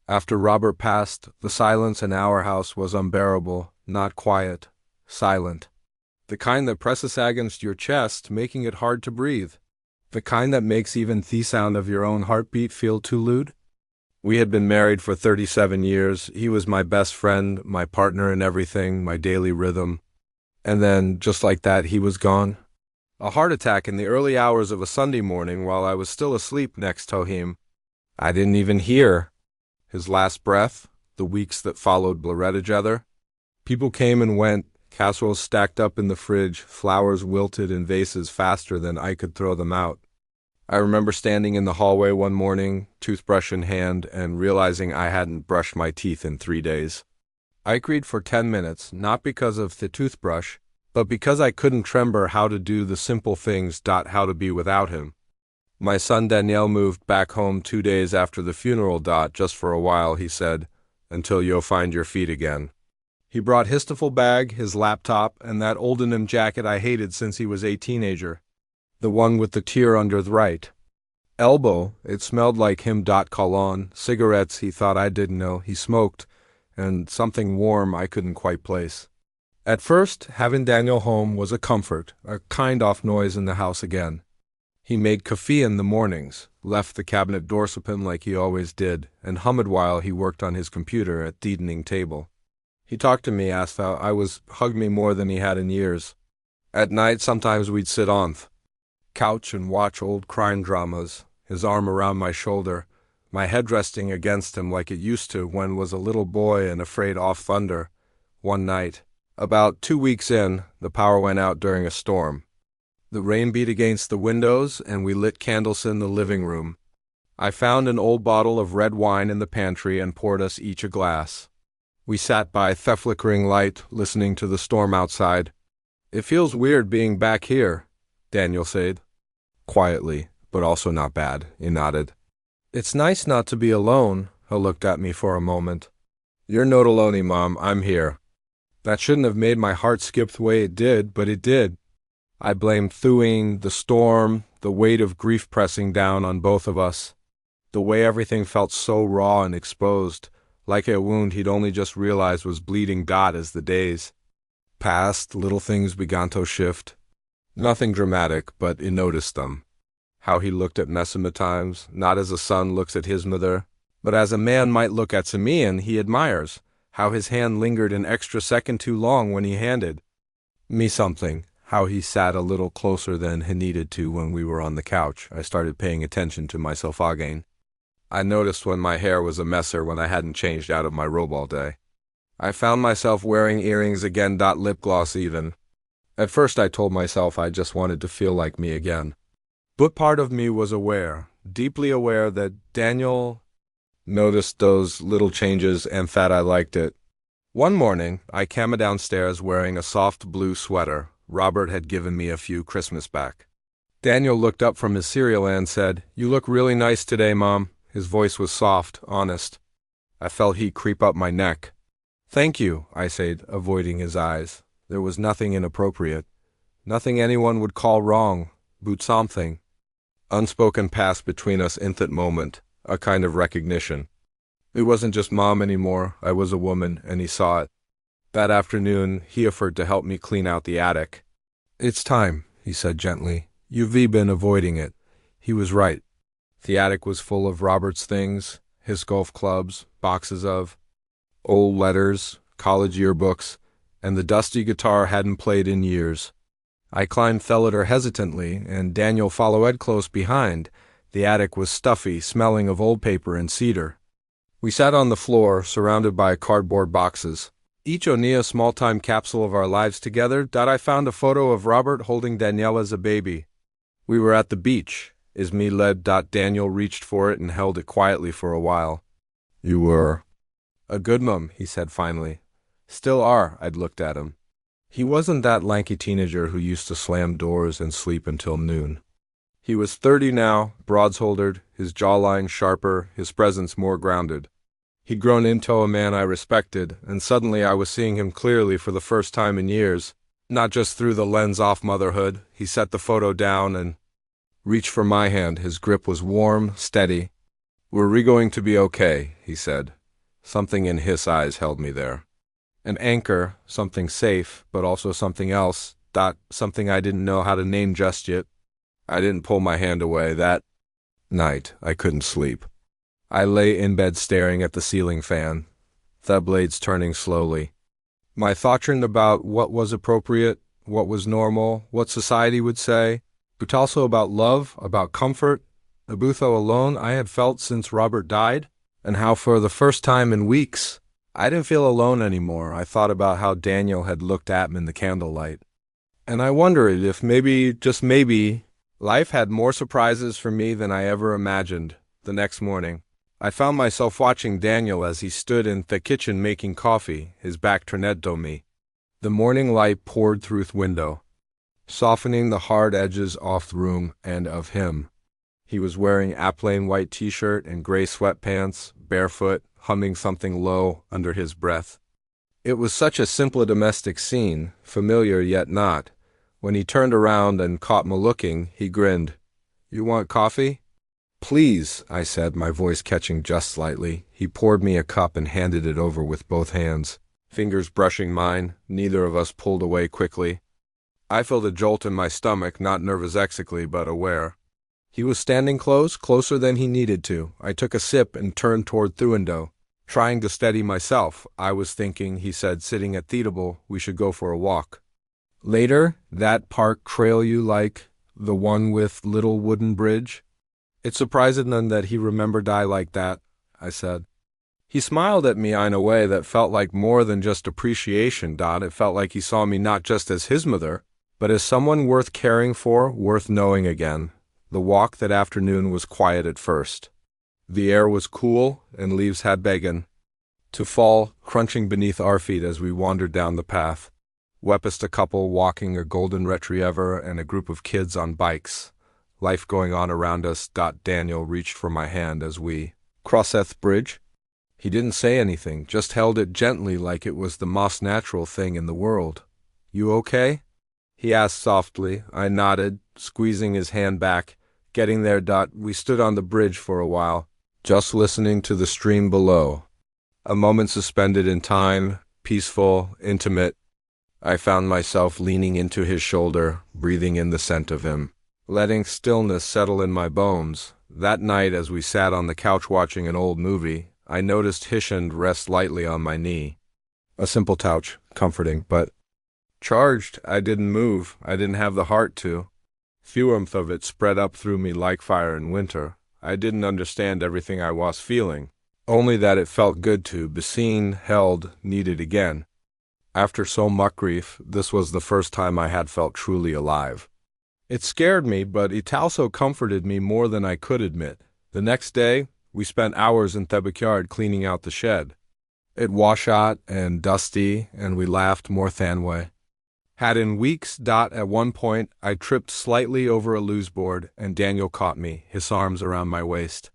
After Robert passed, the silence in our house was unbearable, not quiet, silent. The kind that presses against your chest, making it hard to breathe. The kind that makes even the sound of your own heartbeat feel too lewd. We had been married for 37 years. He was my best friend, my partner in everything, my daily rhythm. And then, just like that, he was gone. A heart attack in the early hours of a Sunday morning while I was still asleep next to him. I didn't even hear his last breath, the weeks that followed blurred together. People came and went, casseroles stacked up in the fridge, flowers wilted in vases faster than I could throw them out. I remember standing in the hallway one morning, toothbrush in hand, and realizing I hadn't brushed my teeth in 3 days. I cried for 10 minutes, not because of the toothbrush, but because I couldn't remember how to do the simple things. How to be without him. My son Daniel moved back home 2 days after the funeral. Just for a while, he said, until you'll find your feet again. He brought his duffel bag, his laptop, and that old denim jacket I hated since he was a teenager. The one with the tear under the right elbow. It smelled like him. Cologne, cigarettes he thought I didn't know he smoked, and something warm I couldn't quite place. At first, having Daniel home was a comfort, a kind of noise in the house again. He made coffee in the mornings, left the cabinet doors open like he always did, and hummed while he worked on his computer at the eating table. He talked to me, asked how I was, hugged me more than he had in years. At night, sometimes we'd sit on the couch and watch old crime dramas, his arm around my shoulder, my head resting against him like it used to when was a little boy and afraid of thunder. One night, about 2 weeks in, the power went out during a storm. The rain beat against the windows, and we lit candles in the living room. I found an old bottle of red wine in the pantry and poured us each a glass. We sat by the flickering light, listening to the storm outside. It feels weird being back here, Daniel said. Quietly, but also not bad, he nodded. It's nice not to be alone. He looked at me for a moment. You're not alone, Mom, I'm here. That shouldn't have made my heart skip the way it did, but it did. I blamed Thuing, the storm, the weight of grief pressing down on both of us. The way everything felt so raw and exposed, like a wound he'd only just realized was bleeding. As the days passed, little things began to shift. Nothing dramatic, but he noticed them. How he looked at Messam at times, not as a son looks at his mother, but as a man might look at Simeon he admires. How his hand lingered an extra second too long when he handed me something. How he sat a little closer than he needed to when we were on the couch. I started paying attention to myself again. I noticed when my hair was a mess or when I hadn't changed out of my robe all day. I found myself wearing earrings again. Lip gloss even. At first I told myself I just wanted to feel like me again. But part of me was aware, deeply aware, that Daniel noticed those little changes and thought I liked it. One morning, I came downstairs wearing a soft blue sweater. Robert had given me a few Christmas back. Daniel looked up from his cereal and said, "You look really nice today, Mom." His voice was soft, honest. I felt heat creep up my neck. "Thank you," I said, avoiding his eyes. There was nothing inappropriate. Nothing anyone would call wrong, but something unspoken passed between us in that moment, a kind of recognition. It wasn't just Mom anymore, I was a woman, and he saw it. That afternoon, he offered to help me clean out the attic. "It's time," he said gently. "You've been avoiding it." He was right. The attic was full of Robert's things, his golf clubs, boxes of old letters, college yearbooks, and the dusty guitar hadn't played in years. I climbed Thelliter hesitantly, and Daniel followed close behind. The attic was stuffy, smelling of old paper and cedar. We sat on the floor, surrounded by cardboard boxes. Each only a small-time capsule of our lives together. I found a photo of Robert holding Danielle as a baby. We were at the beach. As me led. Daniel reached for it and held it quietly for a while. "You were a good mum," he said finally. "Still are," I'd looked at him. He wasn't that lanky teenager who used to slam doors and sleep until noon. He was 30 now, broad-shouldered, his jawline sharper, his presence more grounded. He'd grown into a man I respected, and suddenly I was seeing him clearly for the first time in years, not just through the lens off motherhood. He set the photo down and reached for my hand. His grip was warm, steady. "We're going to be okay," he said. Something in his eyes held me there. An anchor, something safe, but also something else, something I didn't know how to name just yet. I didn't pull my hand away. That night, I couldn't sleep. I lay in bed staring at the ceiling fan, the blades turning slowly. My thoughts turned about what was appropriate, what was normal, what society would say, but also about love, about comfort, about how alone I had felt since Robert died, and how for the first time in weeks, I didn't feel alone anymore. I thought about how Daniel had looked at me in the candlelight. And I wondered if maybe, just maybe, life had more surprises for me than I ever imagined. The next morning, I found myself watching Daniel as he stood in the kitchen making coffee, his back turned to me. The morning light poured through the window, softening the hard edges off the room and of him. He was wearing a plain white t-shirt and gray sweatpants, barefoot, humming something low under his breath. It was such a simple domestic scene, familiar yet not. When he turned around and caught me looking, he grinned. "You want coffee?" "Please," I said, my voice catching just slightly. He poured me a cup and handed it over with both hands, fingers brushing mine. Neither of us pulled away quickly. I felt a jolt in my stomach, not nervous exactly, but aware. He was standing closer than he needed to. I took a sip and turned toward the window, trying to steady myself. "I was thinking," he said, sitting at the table, "we should go for a walk. Later, that park trail you like, the one with little wooden bridge." "It surprised none that he remembered I like that," I said. He smiled at me in a way that felt like more than just appreciation. It felt like he saw me not just as his mother, but as someone worth caring for, worth knowing again. The walk that afternoon was quiet at first. The air was cool, and leaves had begun to fall, crunching beneath our feet as we wandered down the path. Wepist a couple walking a golden retriever and a group of kids on bikes. Life going on around us. Daniel reached for my hand as we crossed the bridge. He didn't say anything, just held it gently like it was the most natural thing in the world. "You okay?" he asked softly. I nodded, squeezing his hand back. Getting there. We stood on the bridge for a while, just listening to the stream below. A moment suspended in time, peaceful, intimate. I found myself leaning into his shoulder, breathing in the scent of him, letting stillness settle in my bones. That night, as we sat on the couch watching an old movie, I noticed his hand rest lightly on my knee. A simple touch, comforting, but charged. I didn't move. I didn't have the heart to. Warmth of it spread up through me like fire in winter. I didn't understand everything I was feeling, only that it felt good to be seen, held, needed again. After so much grief, this was the first time I had felt truly alive. It scared me, but it also comforted me more than I could admit. The next day, we spent hours in the backyard cleaning out the shed. It washed out and dusty, and we laughed more than we had in weeks. At one point, I tripped slightly over a loose board, and Daniel caught me, his arms around my waist.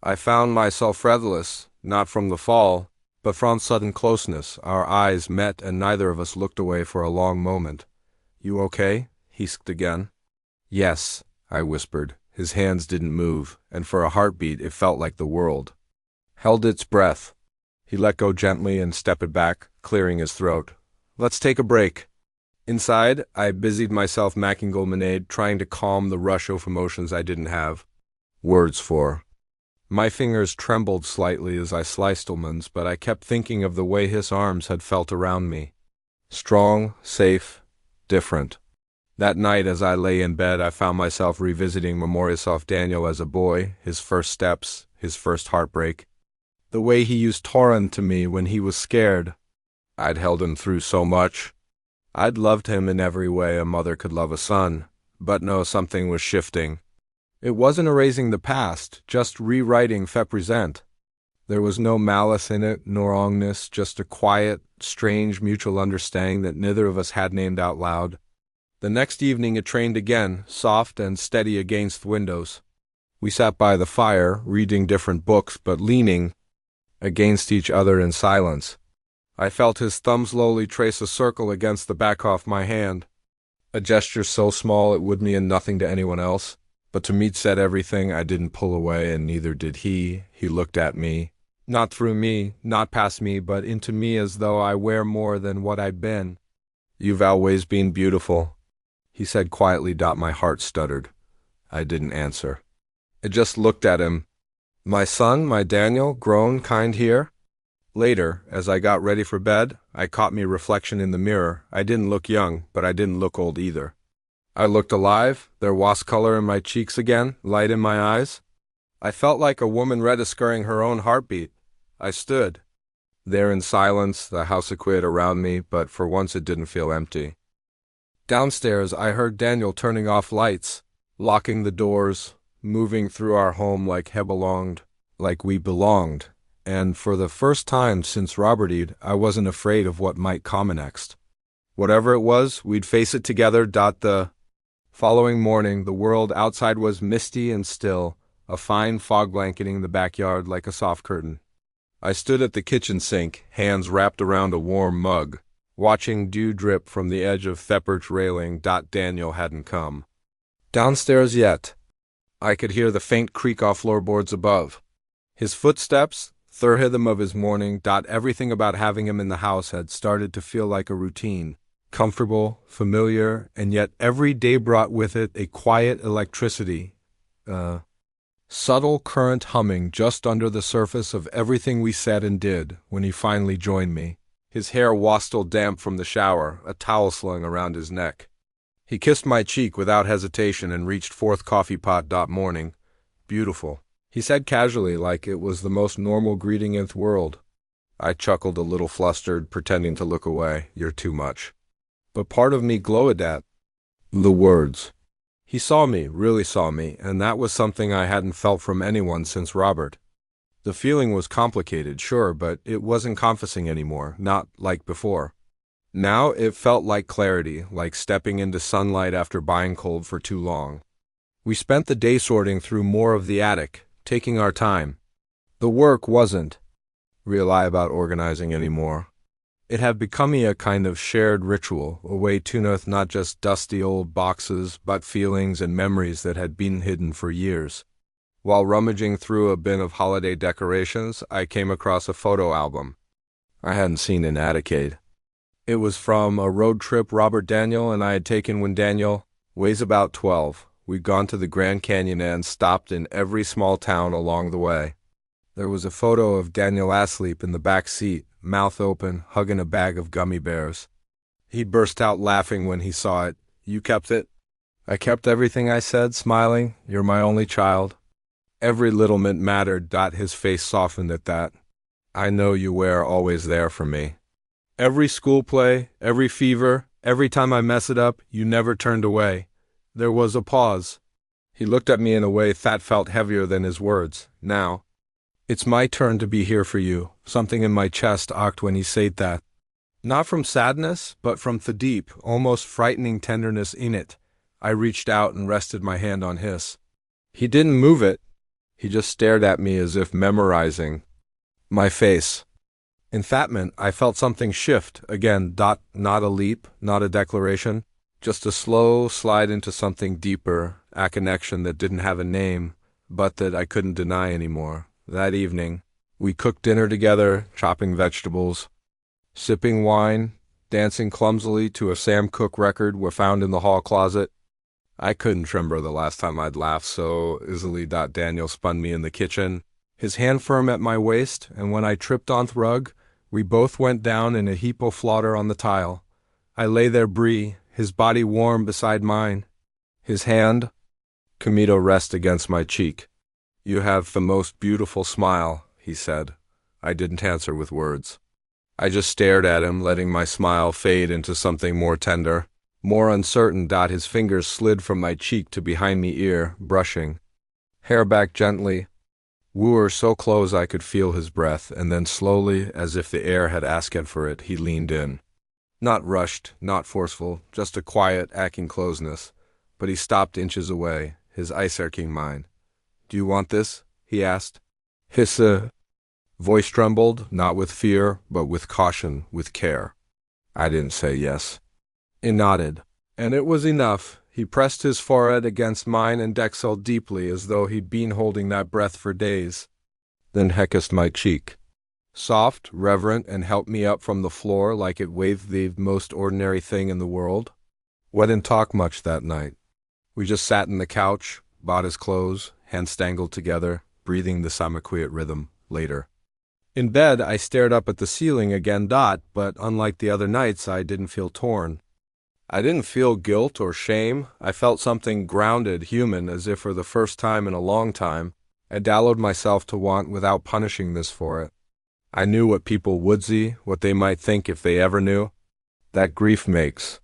I found myself breathless, not from the fall, but from sudden closeness. Our eyes met, and neither of us looked away for a long moment. "You okay?" he asked again. "Yes," I whispered. His hands didn't move, and for a heartbeat it felt like the world held its breath. He let go gently and stepped back, clearing his throat. "Let's take a break." Inside, I busied myself making lemonade, trying to calm the rush of emotions I didn't have words for. My fingers trembled slightly as I sliced almonds, but I kept thinking of the way his arms had felt around me. Strong, safe, different. That night, as I lay in bed, I found myself revisiting memories of Daniel as a boy, his first steps, his first heartbreak. The way he used Torin to me when he was scared. I'd held him through so much. I'd loved him in every way a mother could love a son, but no, something was shifting. It wasn't erasing the past, just rewriting the present. There was no malice in it, no wrongness, just a quiet, strange mutual understanding that neither of us had named out loud. The next evening it rained again, soft and steady against the windows. We sat by the fire, reading different books, but leaning against each other in silence. I felt his thumb slowly trace a circle against the back of my hand. A gesture so small it would mean nothing to anyone else, but to me it said everything. I didn't pull away, and neither did he. He looked at me, Not through me, not past me, but into me as though I were more than what I'd been. You've always been beautiful, he said quietly. My heart stuttered. I didn't answer. I just looked at him. My son, my Daniel, grown kind here? Later, as I got ready for bed, I caught me reflection in the mirror. I didn't look young, but I didn't look old either. I looked alive. There was color in my cheeks again, light in my eyes. I felt like a woman registering her own heartbeat. I stood there in silence, the house a quiet around me, but for once it didn't feel empty. Downstairs, I heard Daniel turning off lights, locking the doors, moving through our home like we belonged. And for the first time since Robert died, I wasn't afraid of what might come next. Whatever it was, we'd face it together. The following morning, the world outside was misty and still, a fine fog blanketing the backyard like a soft curtain. I stood at the kitchen sink, hands wrapped around a warm mug, watching dew drip from the edge of the porch railing. Daniel hadn't come downstairs yet. I could hear the faint creak off floorboards above. His footsteps, the rhythm of his morning. Everything about having him in the house had started to feel like a routine, comfortable, familiar, and yet every day brought with it a quiet electricity, subtle current humming just under the surface of everything we said and did. When he finally joined me, his hair was still damp from the shower, a towel slung around his neck. He kissed my cheek without hesitation and reached forth coffee pot. Morning. Beautiful, he said casually, like it was the most normal greeting in the world. I chuckled a little flustered, pretending to look away. You're too much. But part of me glowed at the words. He saw me, really saw me, and that was something I hadn't felt from anyone since Robert. The feeling was complicated, sure, but it wasn't confusing anymore, not like before. Now it felt like clarity, like stepping into sunlight after buying cold for too long. We spent the day sorting through more of the attic, taking our time. The work wasn't really about organizing anymore. It had become a kind of shared ritual, a way to unearth not just dusty old boxes, but feelings and memories that had been hidden for years. While rummaging through a bin of holiday decorations, I came across a photo album I hadn't seen in a decade. It was from a road trip Robert, Daniel, and I had taken when Daniel weighs about 12. We'd gone to the Grand Canyon and stopped in every small town along the way. There was a photo of Daniel asleep in the back seat, mouth open, hugging a bag of gummy bears. He burst out laughing when he saw it. You kept it? I kept everything, I said, smiling. You're my only child. Every little bit mattered. His face softened at that. I know you were always there for me. Every school play, every fever, every time I mess it up, you never turned away. There was a pause. He looked at me in a way that felt heavier than his words. Now, it's my turn to be here for you. Something in my chest ached when he said that. Not from sadness, but from the deep, almost frightening tenderness in it. I reached out and rested my hand on his. He didn't move it. He just stared at me as if memorizing my face. In that moment, I felt something shift. Again, not a leap, not a declaration, just a slow slide into something deeper, a connection that didn't have a name, but that I couldn't deny anymore. That evening, we cooked dinner together, chopping vegetables, sipping wine, dancing clumsily to a Sam Cooke record we found in the hall closet. I couldn't remember the last time I'd laughed so easily. Daniel spun me in the kitchen, his hand firm at my waist, and when I tripped on the rug, we both went down in a heap of slaughter on the tile. I lay there, his body warm beside mine, his hand, Camito, rest against my cheek. You have the most beautiful smile, he said. I didn't answer with words. I just stared at him, letting my smile fade into something more tender, more uncertain. His fingers slid from my cheek to behind me ear, brushing hair back gently. We were so close I could feel his breath, and then slowly, as if the air had asked for it, he leaned in. Not rushed, not forceful, just a quiet, aching closeness. But he stopped inches away, his eyes searching mine. Do you want this? He asked. His voice trembled, not with fear, but with caution, with care. I didn't say yes. He nodded, and it was enough. He pressed his forehead against mine and exhaled deeply, as though he'd been holding that breath for days. then kissed my cheek. Soft, reverent, and helped me up from the floor like it waved the most ordinary thing in the world. We didn't talk much that night. We just sat in the couch, bought his clothes, hands tangled together, breathing the semi-quiet rhythm later. In bed, I stared up at the ceiling again, but unlike the other nights, I didn't feel torn. I didn't feel guilt or shame. I felt something grounded, human, as if for the first time in a long time, I allowed myself to want without punishing this for it. I knew what people would see, what they might think if they ever knew. That grief makes.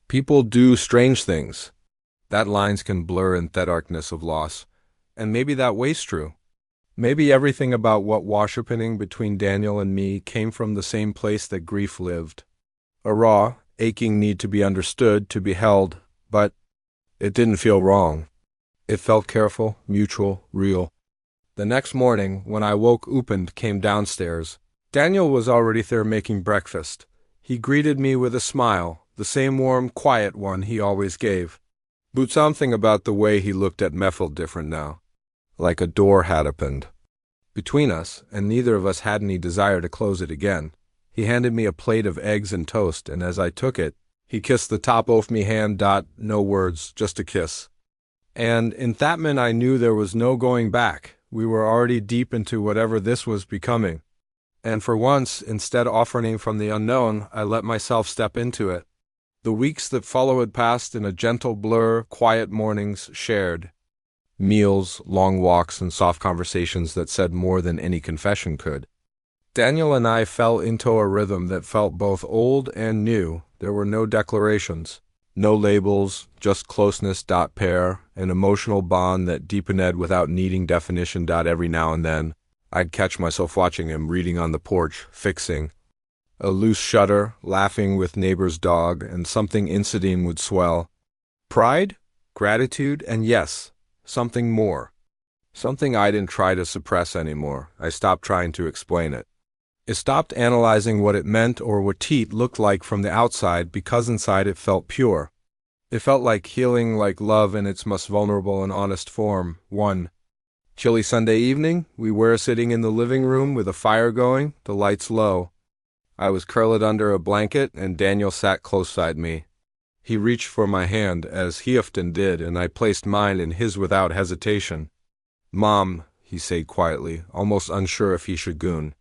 People do strange things. That lines can blur in the darkness of loss. And maybe that way's true. Maybe everything about what was happening between Daniel and me came from the same place that grief lived. A raw, aching need to be understood, to be held, but it didn't feel wrong. It felt careful, mutual, real. The next morning, when I woke up and came downstairs, Daniel was already there making breakfast. He greeted me with a smile, the same warm, quiet one he always gave. But something about the way he looked at me felt different now. Like a door had opened between us, and neither of us had any desire to close it again. He handed me a plate of eggs and toast, and as I took it, he kissed the top off me hand. No words, just a kiss. And in that minute I knew there was no going back. We were already deep into whatever this was becoming. And for once, instead of offering from the unknown, I let myself step into it. The weeks that followed passed in a gentle blur, quiet mornings shared. Meals, long walks, and soft conversations that said more than any confession could. Daniel and I fell into a rhythm that felt both old and new. There were no declarations, no labels, just closeness. Pair, an emotional bond that deepened without needing definition. Every now and then, I'd catch myself watching him reading on the porch, fixing a loose shutter, laughing with neighbor's dog, and something inside would swell. Pride, gratitude, and yes, something more. Something I didn't try to suppress anymore. I stopped trying to explain it. I stopped analyzing what it meant or what it looked like from the outside, because inside it felt pure. It felt like healing, like love in its most vulnerable and honest form. One chilly Sunday evening, we were sitting in the living room with a fire going, the lights low. I was curled under a blanket, and Daniel sat close beside me. He reached for my hand, as he often did, and I placed mine in his without hesitation. "Mom," he said quietly, almost unsure if he should goon.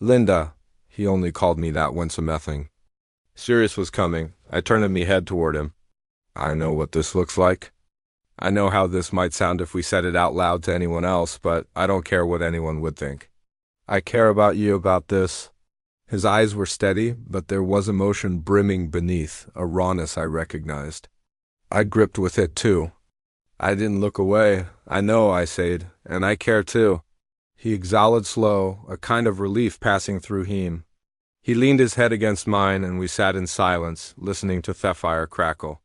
"Linda," he only called me that once a mething. Sirius was coming. I turned me head toward him. "I know what this looks like. I know how this might sound if we said it out loud to anyone else, but I don't care what anyone would think. I care about you, about this." His eyes were steady, but there was emotion brimming beneath, a rawness I recognized. I gripped with it too. I didn't look away. "I know," I said, "and I care too." He exhaled slow, a kind of relief passing through him. He leaned his head against mine, and we sat in silence, listening to the fire crackle.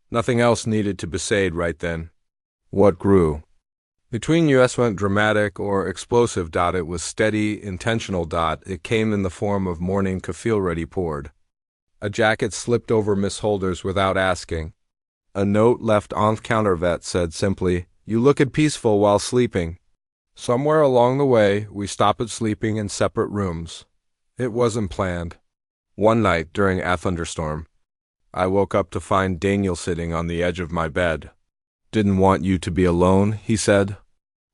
Nothing else needed to be said right then. What grew? Between us went dramatic or explosive. It was steady, intentional. It came in the form of morning coffee ready poured. A jacket slipped over Miss Holder's without asking. A note left on countervet said simply, "You look at peaceful while sleeping." Somewhere along the way, we stopped at sleeping in separate rooms. It wasn't planned. One night, during a thunderstorm, I woke up to find Daniel sitting on the edge of my bed. "Didn't want you to be alone," he said.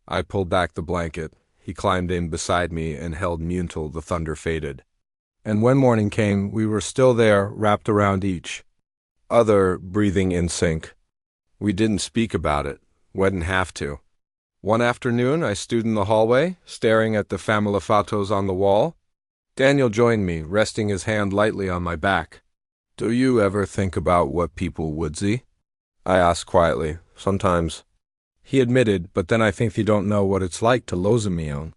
I pulled back the blanket. He climbed in beside me and held me until the thunder faded. And when morning came, we were still there, wrapped around each other, breathing in sync. We didn't speak about it. We didn't have to. One afternoon, I stood in the hallway, staring at the family photos on the wall. Daniel joined me, resting his hand lightly on my back. "Do you ever think about what people would see?" I asked quietly. "Sometimes," he admitted, "but then I think you don't know what it's like to lose me on.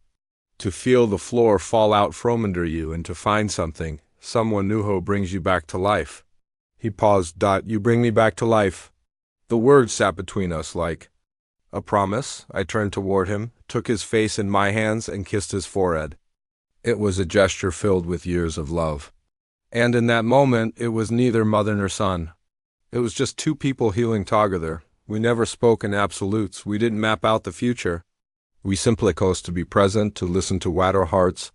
To feel the floor fall out from under you and to find someone new who brings you back to life." He paused. "You bring me back to life." The words sat between us like a promise. I turned toward him, took his face in my hands, and kissed his forehead. It was a gesture filled with years of love. And in that moment, it was neither mother nor son. It was just two people healing together. We never spoke in absolutes. We didn't map out the future. We simply chose to be present, to listen to what our hearts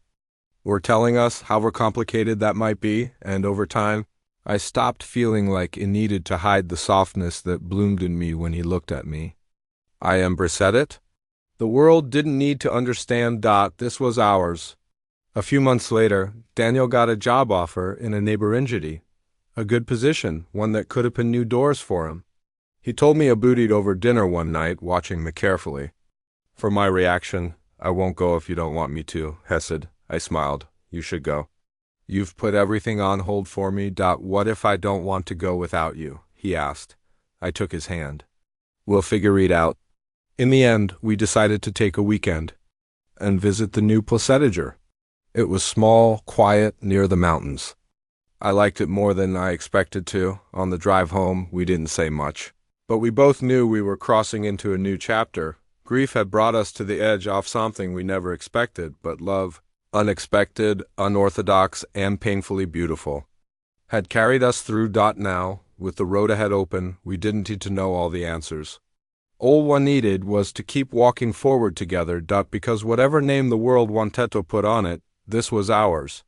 were telling us, however complicated that might be, and over time, I stopped feeling like it needed to hide the softness that bloomed in me when he looked at me. I embraced it. The world didn't need to understand. This was ours. A few months later, Daniel got a job offer in a neighboring city, a good position, one that could open new doors for him. He told me about it over dinner one night, watching me carefully. For my reaction, "I won't go if you don't want me to," Hesed. I smiled. "You should go. You've put everything on hold for me. What if I don't want to go without you?" he asked. I took his hand. "We'll figure it out." In the end, we decided to take a weekend and visit the new Placedager. It was small, quiet, near the mountains. I liked it more than I expected to. On the drive home, we didn't say much. But we both knew we were crossing into a new chapter. Grief had brought us to the edge of something we never expected, but love, unexpected, unorthodox, and painfully beautiful, had carried us through. Now, with the road ahead open, we didn't need to know all the answers. All one needed was to keep walking forward together. Because whatever name the world wanted to put on it, this was ours.